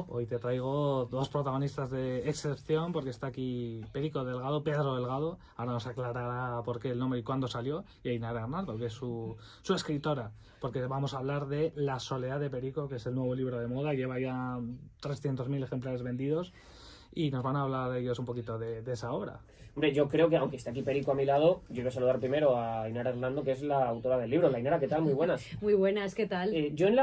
Hoy te traigo dos protagonistas de excepción porque está aquí Perico Delgado, Pedro Delgado. Ahora nos aclarará por qué el nombre y cuándo salió. Y Ainara Arnaldo, que es su escritora, porque vamos a hablar de La soledad de Perico, que es el nuevo libro de moda. Lleva ya 300.000 ejemplares vendidos y nos van a hablar ellos un poquito de esa obra. Hombre, yo creo que aunque esté aquí Perico a mi lado, yo quiero saludar primero a Ainara Hernando, que es la autora del libro. Ainara, ¿qué tal? Muy buenas. Muy buenas, ¿qué tal? Yo en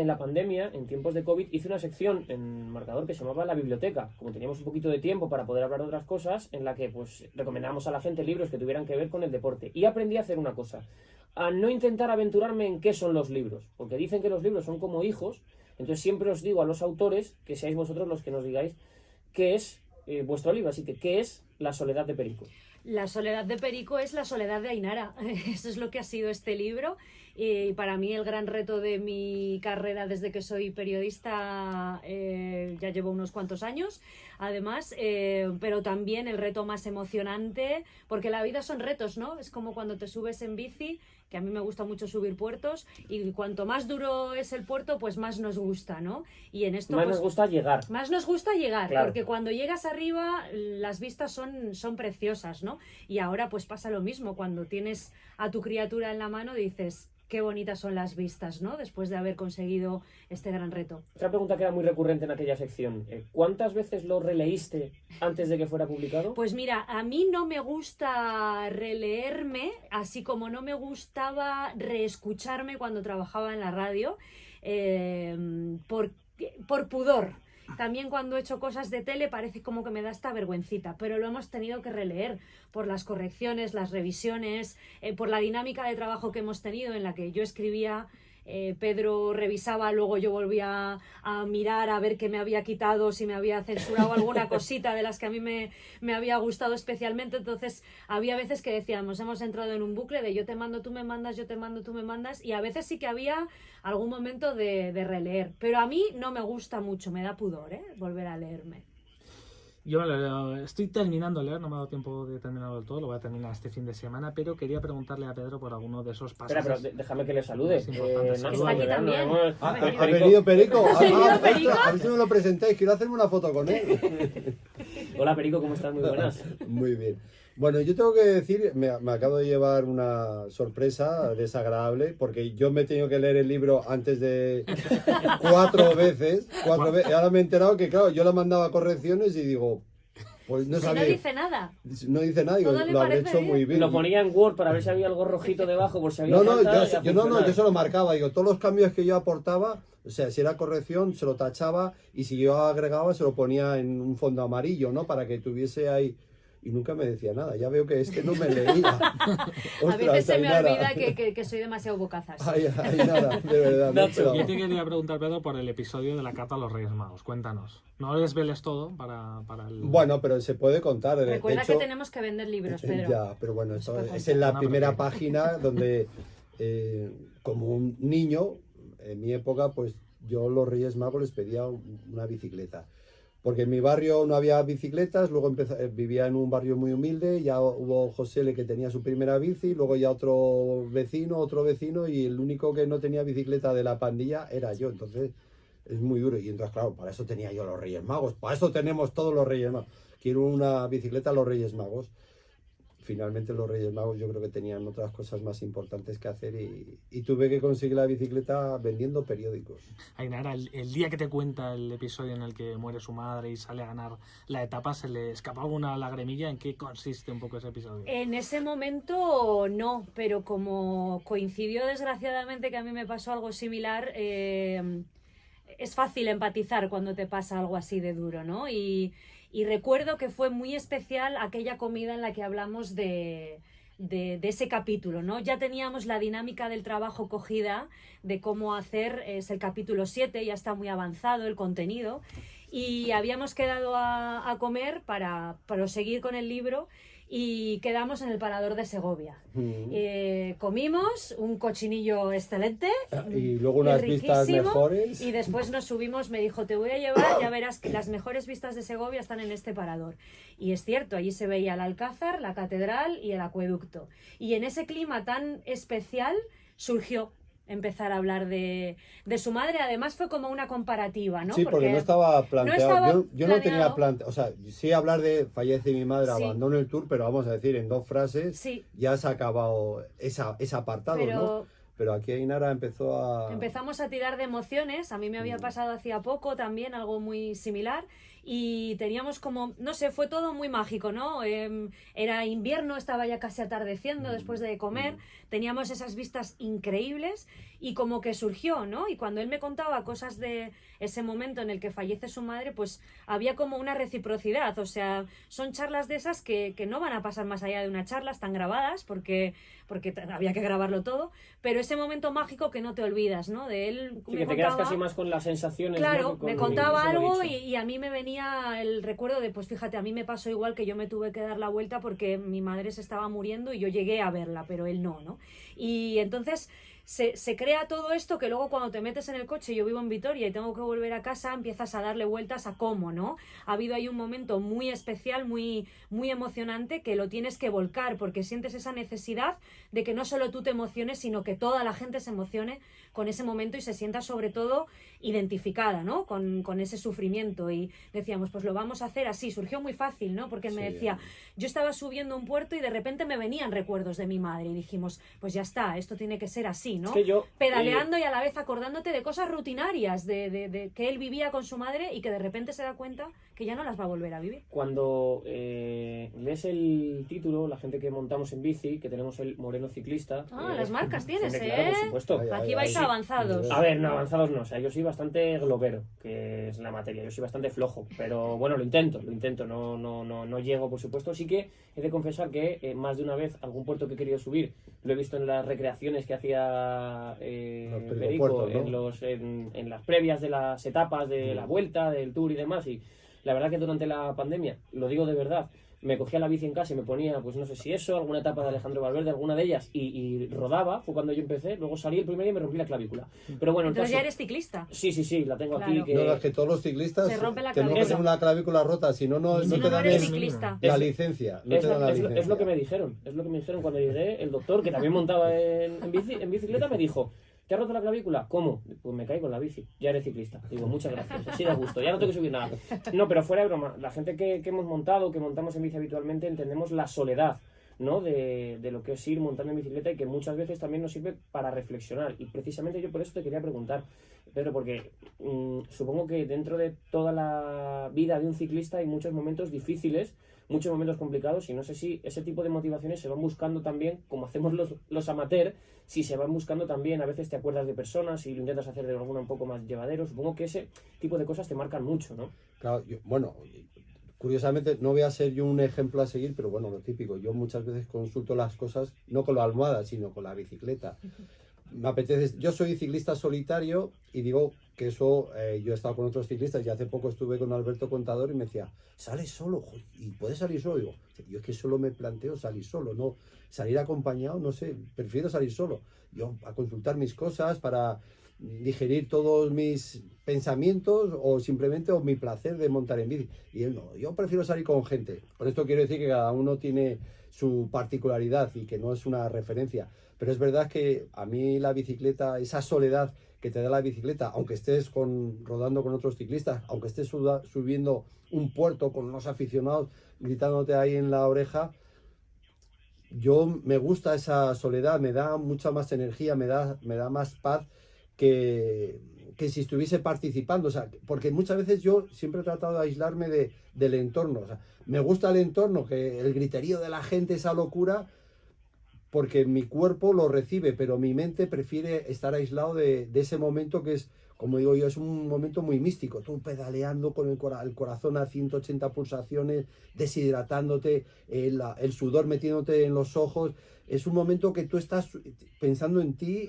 la pandemia, en tiempos de COVID, hice una sección en Marcador que se llamaba La Biblioteca. Como teníamos un poquito de tiempo para poder hablar de otras cosas, en la que pues recomendábamos a la gente libros que tuvieran que ver con el deporte. Y aprendí a hacer una cosa, a no intentar aventurarme en qué son los libros, porque dicen que los libros son como hijos. Entonces siempre os digo a los autores que seáis vosotros los que nos digáis qué es vuestro libro. Así que, ¿qué es La soledad de Perico? La soledad de Perico es la soledad de Ainara. Eso es lo que ha sido este libro. Y para mí el gran reto de mi carrera desde que soy periodista, ya llevo unos cuantos años, además, pero también el reto más emocionante, porque la vida son retos, ¿no? Es como cuando te subes en bici, que a mí me gusta mucho subir puertos, y cuanto más duro es el puerto, pues más nos gusta, ¿no? Y en esto Más pues, nos gusta llegar. más nos gusta llegar, Claro. porque cuando llegas arriba las vistas son preciosas, ¿no? Y ahora pues pasa lo mismo, cuando tienes a tu criatura en la mano dices, qué bonitas son las vistas, ¿no? Después de haber conseguido este gran reto. Otra pregunta que era muy recurrente en aquella sección. ¿Cuántas veces lo releíste antes de que fuera publicado? Pues mira, a mí no me gusta releerme, así como no me gustaba reescucharme cuando trabajaba en la radio, por pudor. También cuando he hecho cosas de tele parece como que me da esta vergüencita, pero lo hemos tenido que releer por las correcciones, las revisiones, por la dinámica de trabajo que hemos tenido en la que yo escribía, Pedro revisaba, luego yo volvía a mirar a ver qué me había quitado, si me había censurado alguna cosita de las que a mí me había gustado especialmente. Entonces había veces que decíamos, hemos entrado en un bucle de yo te mando, tú me mandas, yo te mando, tú me mandas, y a veces sí que había algún momento de releer, pero a mí no me gusta mucho, me da pudor, volver a leerme. Yo estoy terminando de leer, no me ha dado tiempo de terminarlo del todo, lo voy a terminar este fin de semana, pero quería preguntarle a Pedro por alguno de esos pasajes. Espera, pero déjame que le salude. Es importante, Está aquí también. ¿Ha Perico. venido Perico? venido Perico? A ver si me lo presentáis, quiero hacerme una foto con él. Hola Perico, ¿cómo estás? Muy buenas. Muy bien. Bueno, yo tengo que decir, me acabo de llevar una sorpresa desagradable, porque yo me he tenido que leer el libro antes de cuatro veces. Y ahora me he enterado que, claro, yo le mandaba correcciones y digo, pues no Si sabía. no dice nada. No dice nada, digo, Todo le lo habré parece hecho bien. muy bien. Lo ponía en Word para ver si había algo rojito debajo, por si había No, falta, y a yo funcionar. se lo marcaba, digo, todos los cambios que yo aportaba, o sea, si era corrección, se lo tachaba, y si yo agregaba, se lo ponía en un fondo amarillo, ¿no? Para que tuviese ahí, y nunca me decía nada, ya veo que es que no me leía. A veces se me Ainara. olvida que soy demasiado bocazas. Ay, nada, de verdad. Nacho, pero- Yo te quería preguntar, Pedro, por el episodio de la carta a los Reyes Magos. Cuéntanos. No desveles todo para el... Bueno, pero se puede contar. De Recuerda hecho, que tenemos que vender libros, Pedro. Ya, pero bueno, esto puede es en la contar. primera página donde, como un niño, en mi época, pues yo los Reyes Magos les pedía una bicicleta. Porque en mi barrio no había bicicletas, luego vivía en un barrio muy humilde, ya hubo José que tenía su primera bici, luego ya otro vecino, y el único que no tenía bicicleta de la pandilla era yo. Entonces es muy duro. Y entonces, claro, para eso tenía yo los Reyes Magos, para eso tenemos todos los Reyes Magos. Quiero una bicicleta a los Reyes Magos. Finalmente los Reyes Magos yo creo que tenían otras cosas más importantes que hacer y tuve que conseguir la bicicleta vendiendo periódicos. Ainara, el día que te cuenta el episodio en el que muere su madre y sale a ganar la etapa, ¿se le escapa alguna lagrimilla? ¿En qué consiste un poco ese episodio? En ese momento no, pero como coincidió desgraciadamente que a mí me pasó algo similar, es fácil empatizar cuando te pasa algo así de duro, ¿no? Y recuerdo que fue muy especial aquella comida en la que hablamos de ese capítulo, ¿no? Ya teníamos la dinámica del trabajo cogida de cómo hacer, es el capítulo 7, ya está muy avanzado el contenido, y habíamos quedado a comer para proseguir con el libro y quedamos en el Parador de Segovia. Comimos un cochinillo excelente Y luego unas vistas riquísimo, mejores. y después nos subimos, me dijo, te voy a llevar, ya verás que las mejores vistas de Segovia están en este parador. Y es cierto, allí se veía el Alcázar, la catedral y el acueducto. Y en ese clima tan especial surgió empezar a hablar de su madre. Además fue como una comparativa, ¿no? Sí, porque no estaba planteado. no estaba yo no tenía planeado. planteado. O sea, sí hablar de fallece mi madre, Sí. abandono el tour, pero vamos a decir, en 2 frases Sí, ya se ha acabado ese apartado, ¿no? pero Pero aquí Ainara empezó a... empezamos a tirar de emociones. A mí me había pasado hacía poco también algo muy similar. Y teníamos como, no sé, fue todo muy mágico, ¿no? Era invierno, estaba ya casi atardeciendo después de comer, teníamos esas vistas increíbles y como que surgió, ¿no? Y cuando él me contaba cosas de ese momento en el que fallece su madre, pues había como una reciprocidad, o sea, son charlas de esas que no van a pasar más allá de una charla, están grabadas porque había que grabarlo todo, pero ese momento mágico que no te olvidas, ¿no? De él Sí, me que te quedas contaba... casi más con las sensaciones. Claro, ¿no? Con me lo contaba algo dicho. y a mí me venía el recuerdo de, pues fíjate, a mí me pasó igual, que yo me tuve que dar la vuelta porque mi madre se estaba muriendo y yo llegué a verla, pero él no, ¿no? Y entonces se crea todo esto que luego cuando te metes en el coche, yo vivo en Vitoria y tengo que volver a casa, empiezas a darle vueltas a cómo, ¿no? Ha habido ahí un momento muy especial, muy, muy emocionante, que lo tienes que volcar porque sientes esa necesidad de que no solo tú te emociones, sino que toda la gente se emocione con ese momento y se sienta sobre todo identificada, ¿no? Con ese sufrimiento. Y decíamos, pues lo vamos a hacer así. Surgió muy fácil, ¿no? Porque él me Sí. decía, yo estaba subiendo un puerto y de repente me venían recuerdos de mi madre y dijimos, pues ya está, esto tiene que ser así, ¿no? Es que yo, Pedaleando y a la vez acordándote de cosas rutinarias de que él vivía con su madre y que de repente se da cuenta que ya no las va a volver a vivir. Cuando lees el título, la gente que montamos en bici, que tenemos el Moreno Ciclista... Las marcas tienes, hombre, claro, ¿eh? por supuesto. Ay, Aquí ay, vais ay. avanzados. A ver, no, avanzados no, o sea, yo soy bastante globero, que es la materia, yo soy bastante flojo, pero bueno, lo intento, no llego, por supuesto. Sí que he de confesar que más de una vez algún puerto que he querido subir, lo he visto en las recreaciones que hacía Los Perico, pericopuertos, ¿no? en las previas de las etapas de la vuelta, del tour y demás, y la verdad que durante la pandemia, lo digo de verdad, me cogía la bici en casa y me ponía, pues no sé si eso, alguna etapa de Alejandro Valverde, alguna de ellas, y rodaba, fue cuando yo empecé, luego salí el primer día y me rompí la clavícula. Pero bueno, el Entonces caso- ya eres ciclista. Sí, la tengo Claro. aquí. Que... No, es que todos los ciclistas Se rompe la tenemos que clavícula. tener una clavícula rota, si no, no Si te no, no dan eres el- ciclista. la Es- licencia. No Es, te dan la es lo licencia. que me dijeron, es lo que me dijeron cuando llegué. El doctor, que también montaba en bicicleta, me dijo: ¿te has roto la clavícula? ¿Cómo? Pues me caigo en la bici, ya eres ciclista. Digo, muchas gracias, así de gusto, ya no tengo que subir nada. No, pero fuera de broma, la gente que hemos montado, que montamos en bici habitualmente, entendemos la soledad, ¿no? De lo que es ir montando en bicicleta, y que muchas veces también nos sirve para reflexionar. Y precisamente yo por eso te quería preguntar, Pedro, porque supongo que dentro de toda la vida de un ciclista hay muchos momentos difíciles, muchos momentos complicados, y no sé si ese tipo de motivaciones se van buscando también, como hacemos los amateurs, si se van buscando también, a veces te acuerdas de personas y lo intentas hacer de alguna un poco más llevadero. Supongo que ese tipo de cosas te marcan mucho, ¿no? Claro, bueno, curiosamente no voy a ser yo un ejemplo a seguir, pero bueno, lo típico, yo muchas veces consulto las cosas no con la almohada, sino con la bicicleta. Me apetece, yo soy ciclista solitario y digo que eso, yo he estado con otros ciclistas y hace poco estuve con Alberto Contador y me decía, ¿sales solo? Joder, ¿y puedes salir solo? Digo, yo es que solo me planteo salir solo, no salir acompañado, no sé, prefiero salir solo. Yo a consultar mis cosas para digerir todos mis pensamientos o simplemente mi placer de montar en bici. Y él no, yo prefiero salir con gente. Con esto quiero decir que cada uno tiene su particularidad y que no es una referencia. Pero es verdad que a mí la bicicleta, esa soledad que te da la bicicleta, aunque estés rodando con otros ciclistas, aunque estés subiendo un puerto con unos aficionados gritándote ahí en la oreja, me gusta esa soledad, me da mucha más energía, me da más paz que si estuviese participando. O sea, porque muchas veces yo siempre he tratado de aislarme del entorno. O sea, me gusta el entorno, que el griterío de la gente, esa locura, porque mi cuerpo lo recibe, pero mi mente prefiere estar aislado de ese momento que es, como digo yo, es un momento muy místico. Tú pedaleando con el corazón a 180 pulsaciones, deshidratándote, el sudor metiéndote en los ojos. Es un momento que tú estás pensando en ti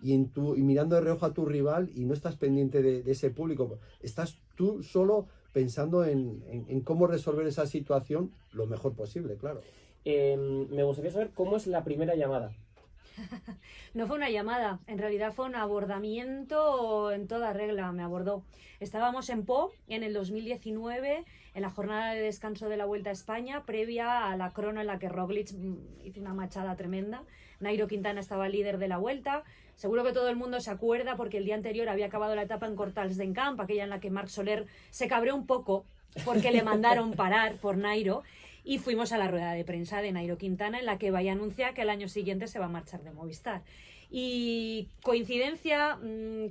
y mirando de reojo a tu rival y no estás pendiente de ese público. Estás tú solo pensando en cómo resolver esa situación lo mejor posible, claro. Me gustaría saber cómo es la primera llamada. No fue una llamada, en realidad fue un abordamiento en toda regla, me abordó. Estábamos en Po en el 2019, en la jornada de descanso de la Vuelta a España, previa a la crono en la que Roglic hizo una machada tremenda. Nairo Quintana estaba líder de la Vuelta. Seguro que todo el mundo se acuerda porque el día anterior había acabado la etapa en Cortals d'Encamp, aquella en la que Marc Soler se cabreó un poco porque le mandaron parar por Nairo. Y fuimos a la rueda de prensa de Nairo Quintana, en la que vaya a anunciar que el año siguiente se va a marchar de Movistar. Y coincidencia,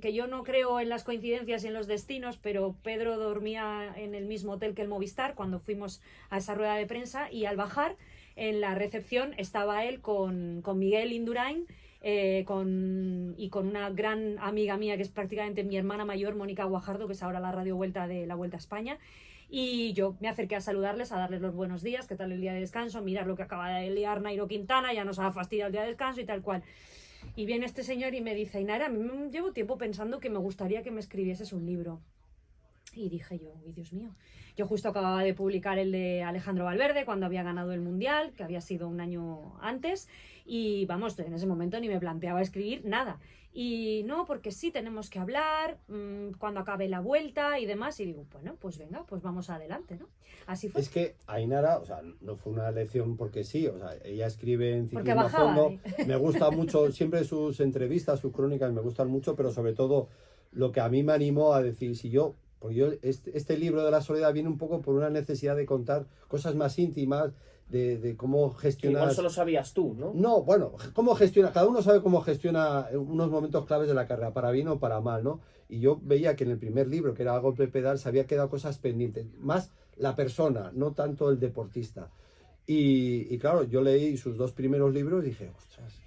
que yo no creo en las coincidencias y en los destinos, pero Pedro dormía en el mismo hotel que el Movistar cuando fuimos a esa rueda de prensa, y al bajar en la recepción estaba él con Miguel Indurain y con una gran amiga mía que es prácticamente mi hermana mayor, Mónica Guajardo, que es ahora la Radio Vuelta de la Vuelta a España. Y yo me acerqué a saludarles, a darles los buenos días, qué tal el día de descanso, mirar lo que acaba de liar Nairo Quintana, ya nos ha fastidiado el día de descanso y tal cual. Y viene este señor y me dice: Ainara, llevo tiempo pensando que me gustaría que me escribieses un libro. Y dije yo, uy, Dios mío. Yo justo acababa de publicar el de Alejandro Valverde cuando había ganado el Mundial, que había sido un año antes, y vamos, en ese momento ni me planteaba escribir nada. Y no, porque sí, tenemos que hablar cuando acabe la Vuelta y demás. Y digo, bueno, pues venga, pues vamos adelante, ¿no? Así fue. Es que Ainara, o sea, no fue una elección porque sí, o sea, ella escribe en Porque Ciclismo a bajaba, Fondo. Me gusta mucho, siempre sus entrevistas, sus crónicas me gustan mucho, pero sobre todo lo que a mí me animó a decir, si yo, porque yo, este libro de la soledad viene un poco por una necesidad de contar cosas más íntimas, de cómo Que gestionar... igual solo sabías tú, ¿no? No, bueno, cómo gestiona, cada uno sabe cómo gestiona unos momentos claves de la carrera, para bien o para mal, ¿no? Y yo veía que en el primer libro, que era A Golpe de Pedal, se había quedado cosas pendientes, más la persona, no tanto el deportista. Y claro, yo leí sus dos primeros libros y dije, ostras,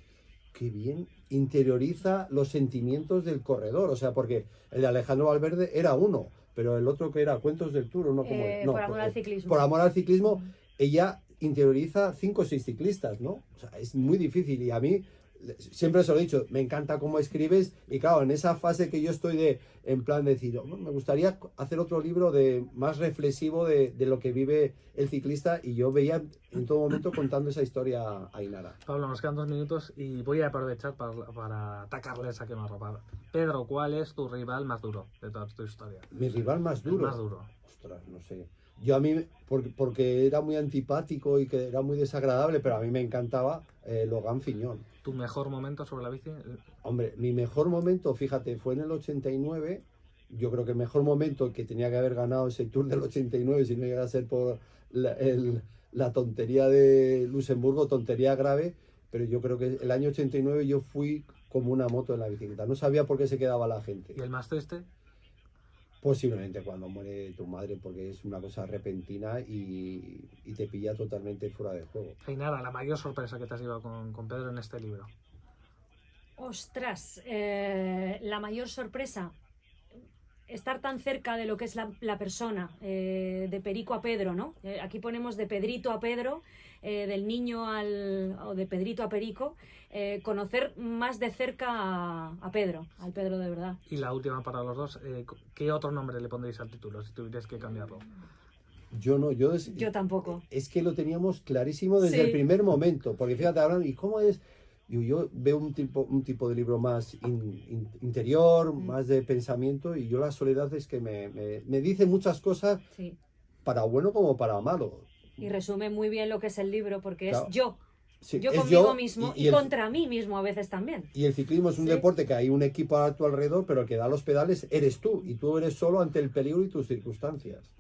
qué bien interioriza los sentimientos del corredor, o sea, porque el de Alejandro Valverde era uno, pero el otro que era Cuentos del Tour, ¿no? No, Por amor al ciclismo. Por amor al ciclismo, ella interioriza 5 o 6 ciclistas, ¿no? O sea, es muy difícil y a mí, siempre se lo he dicho, me encanta cómo escribes y claro, en esa fase que yo estoy en plan de decir, me gustaría hacer otro libro más reflexivo de lo que vive el ciclista y yo veía en todo momento contando esa historia a Ainara. Pablo, nos quedan 2 minutos y voy a aprovechar para atacarles a quemarropa. Pedro, ¿cuál es tu rival más duro de toda tu historia? Mi rival más El duro. más duro. Ostras, no sé. Yo a mí, porque era muy antipático y que era muy desagradable, pero a mí me encantaba Logan Fiñón. ¿Tu mejor momento sobre la bici? Hombre, mi mejor momento, fíjate, fue en el 89. Yo creo que el mejor momento que tenía que haber ganado ese Tour del 89, si no llegara a ser por la tontería de Luxemburgo, tontería grave, pero yo creo que el año 89 yo fui como una moto en la bicicleta. No sabía por qué se quedaba la gente. ¿Y el más triste? Posiblemente cuando muere tu madre, porque es una cosa repentina y te pilla totalmente fuera de juego. Ainara, la mayor sorpresa que te has llevado con Pedro en este libro. Ostras, la mayor sorpresa, estar tan cerca de lo que es la persona, de Perico a Pedro, ¿no? Aquí ponemos de Pedrito a Pedro, del niño o de Pedrito a Perico, conocer más de cerca a Pedro, al Pedro de verdad. Y la última para los dos, ¿qué otro nombre le pondréis al título si tuvierais que cambiarlo? Yo no, yo tampoco. Es que lo teníamos clarísimo desde Sí. el primer momento, porque fíjate, ahora, ¿y cómo es? Yo veo un tipo de libro más interior, más de pensamiento, y yo la soledad es que me dice muchas cosas, Sí. para bueno como para malo. Y resume muy bien lo que es el libro, porque Claro. es yo. Sí, Yo es conmigo mismo y el- contra mí mismo a veces también. Y el ciclismo es un Sí. deporte que hay un equipo a tu alrededor, pero el que da los pedales eres tú, y tú eres solo ante el peligro y tus circunstancias.